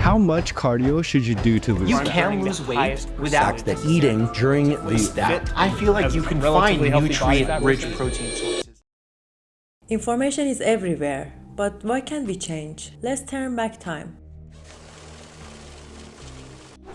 How much cardio should you do to lose You fat? can lose weight without that eating during that. I feel like you can find nutrient-rich protein sources. Information is everywhere, but why can't we change? Let's turn back time.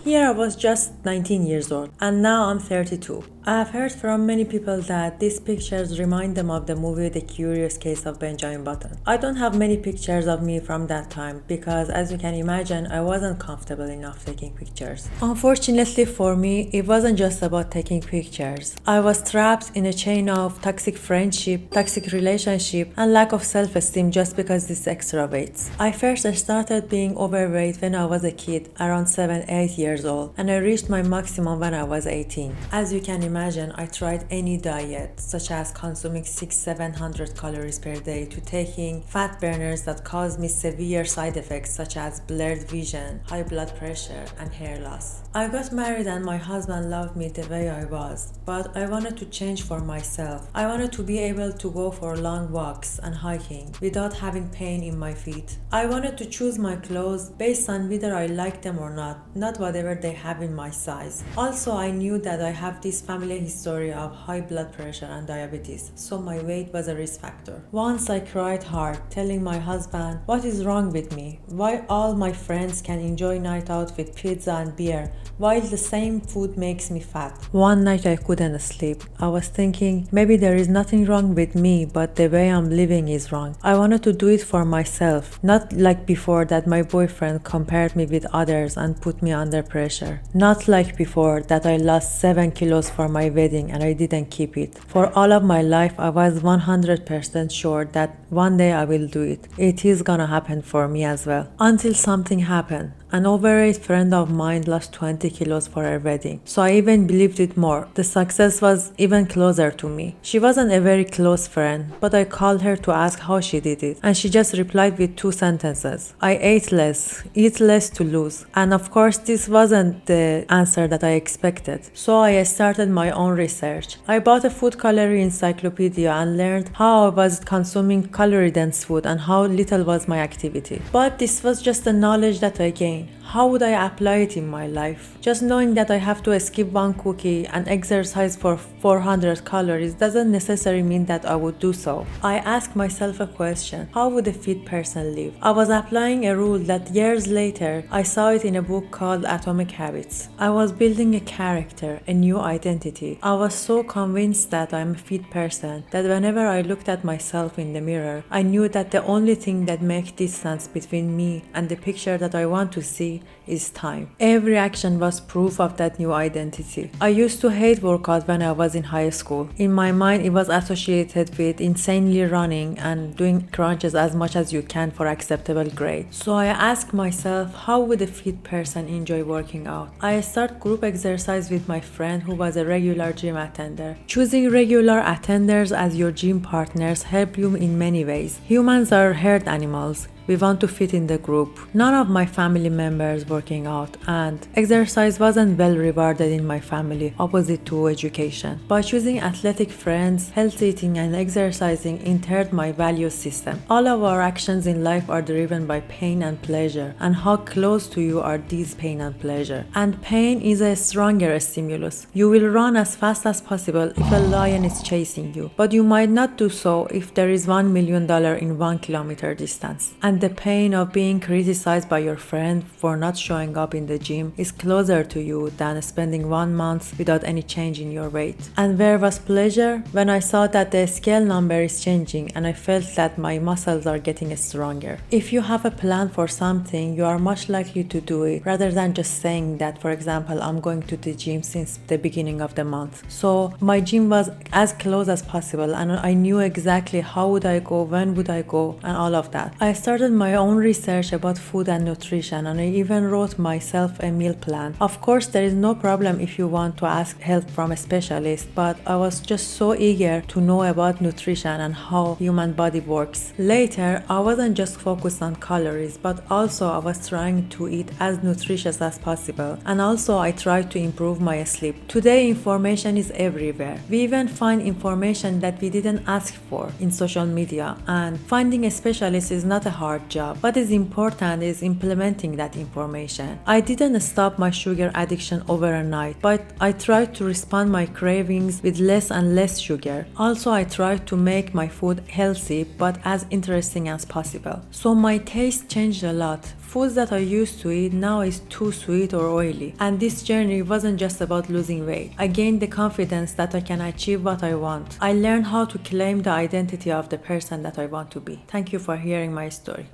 Here I was just 19 years old, and now I'm 32. I have heard from many people that these pictures remind them of the movie The Curious Case of Benjamin Button. I don't have many pictures of me from that time because, as you can imagine, I wasn't comfortable enough taking pictures. Unfortunately for me, it wasn't just about taking pictures. I was trapped in a chain of toxic friendship, toxic relationship, and lack of self-esteem just because this extra weights. I first started being overweight when I was a kid, around 7-8 years old, and I reached my maximum when I was 18. As you can imagine, I tried any diet, such as consuming 600-700 calories per day, to taking fat burners that caused me severe side effects such as blurred vision, high blood pressure, and hair loss. I got married and my husband loved me the way I was, but I wanted to change for myself. I wanted to be able to go for long walks and hiking without having pain in my feet. I wanted to choose my clothes based on whether I liked them or not whatever they have in my size. Also, I knew that I have this family history of high blood pressure and diabetes, so my weight was a risk factor. Once I cried hard, telling my husband, what is wrong with me? Why all my friends can enjoy night out with pizza and beer, while the same food makes me fat? One night I couldn't sleep. I was thinking, maybe there is nothing wrong with me, but the way I'm living is wrong. I wanted to do it for myself, not like before that my boyfriend compared me with others and put me under pressure. Not like before that I lost 7 kilos for my wedding and I didn't keep it. For all of my life, I was 100% sure that one day I will do it. It is gonna happen for me as well. Until something happened. An overweight friend of mine lost 20 kilos for her wedding, so I even believed it more. The success was even closer to me. She wasn't a very close friend, but I called her to ask how she did it, and she just replied with 2 sentences. I ate less, eat less to lose. And of course, this wasn't the answer that I expected. So I started my own research. I bought a food calorie encyclopedia and learned how I was consuming calorie-dense food and how little was my activity. But this was just the knowledge that I gained. How would I apply it in my life? Just knowing that I have to skip one cookie and exercise for 400 calories doesn't necessarily mean that I would do so. I asked myself a question: how would a fit person live? I was applying a rule that years later I saw it in a book called Atomic Habits. I was building a character, a new identity. I was so convinced that I'm a fit person that whenever I looked at myself in the mirror, I knew that the only thing that makes distance between me and the picture that I want to see is time. Every action was proof of that new identity. I used to hate workout when I was in high school. In my mind, it was associated with insanely running and doing crunches as much as you can for acceptable grade. So I asked myself, how would a fit person enjoy working out? I started group exercise with my friend who was a regular gym attender. Choosing regular attenders as your gym partners help you in many ways. Humans are herd animals. We want to fit in the group. None of my family members working out, and exercise wasn't well rewarded in my family, opposite to education. By choosing athletic friends, healthy eating and exercising entered my value system. All of our actions in life are driven by pain and pleasure, and how close to you are these pain and pleasure. And pain is a stronger stimulus. You will run as fast as possible if a lion is chasing you, but you might not do so if there is $1 million in 1 kilometer distance. And the pain of being criticized by your friend for not showing up in the gym is closer to you than spending 1 month without any change in your weight. And where was pleasure? When I saw that the scale number is changing and I felt that my muscles are getting stronger. If you have a plan for something, you are much likely to do it rather than just saying that, for example, I'm going to the gym since the beginning of the month. So my gym was as close as possible and I knew exactly how would I go, when would I go, and all of that. I started my own research about food and nutrition, and I even wrote myself a meal plan. Of course, there is no problem if you want to ask help from a specialist, but I was just so eager to know about nutrition and how human body works. Later, I wasn't just focused on calories, but also I was trying to eat as nutritious as possible, and also I tried to improve my sleep. Today, information is everywhere. We even find information that we didn't ask for in social media, and finding a specialist is not a hard hard job. What is important is implementing that information. I didn't stop my sugar addiction overnight, but I tried to respond my cravings with less and less sugar. Also, I tried to make my food healthy but as interesting as possible. So my taste changed a lot. Foods that I used to eat now is too sweet or oily. And this journey wasn't just about losing weight. I gained the confidence that I can achieve what I want. I learned how to claim the identity of the person that I want to be. Thank you for hearing my story.